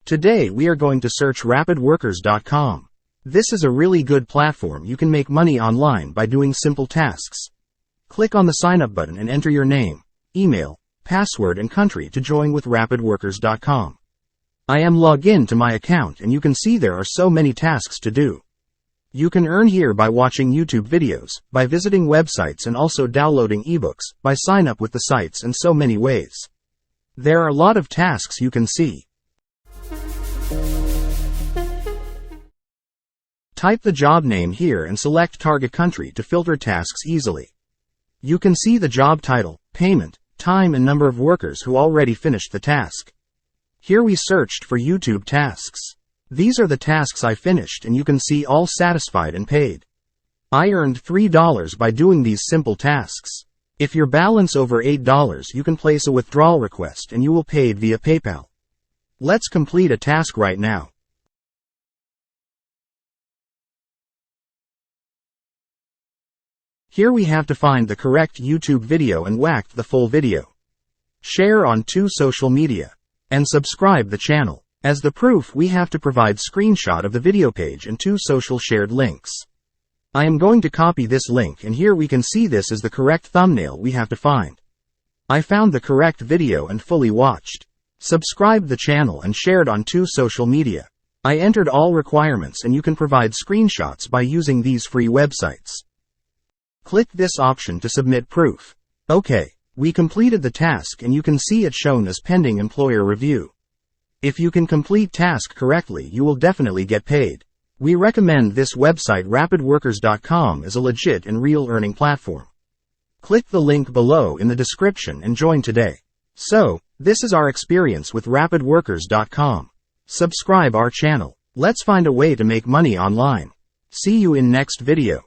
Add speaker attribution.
Speaker 1: Today we are going to search Rapidworkers.com. This is a really good platform. You can make money online by doing simple tasks. Click on the sign up button and enter your name, email, password and country to join with Rapidworkers.com. I am logged in to my account and you can see there are so many tasks to do. You can earn here by watching YouTube videos, by visiting websites and also downloading ebooks, by sign up with the sites and so many ways. There are a lot of tasks you can see. Type the job name here and select target country to filter tasks easily. You can see the job title, payment, time and number of workers who already finished the task. Here we searched for YouTube tasks. These are the tasks I finished and you can see all satisfied and paid. I earned $3 by doing these simple tasks. If your balance over $8, you can place a withdrawal request and you will paid via PayPal. Let's complete a task right now. Here we have to find the correct YouTube video and whack the full video. Share on 2 social media. And subscribe the channel. As the proof we have to provide screenshot of the video page and 2 social shared links. I am going to copy this link and here we can see this is the correct thumbnail we have to find. I found the correct video and fully watched. Subscribe the channel and shared on 2 social media. I entered all requirements and you can provide screenshots by using these free websites. Click this option to submit proof. Okay, we completed the task and you can see it shown as pending employer review. If you can complete task correctly, you will definitely get paid. We recommend this website Rapidworkers.com as a legit and real earning platform. Click the link below in the description and join today. So, this is our experience with Rapidworkers.com. Subscribe our channel. Let's find a way to make money online. See you in next video.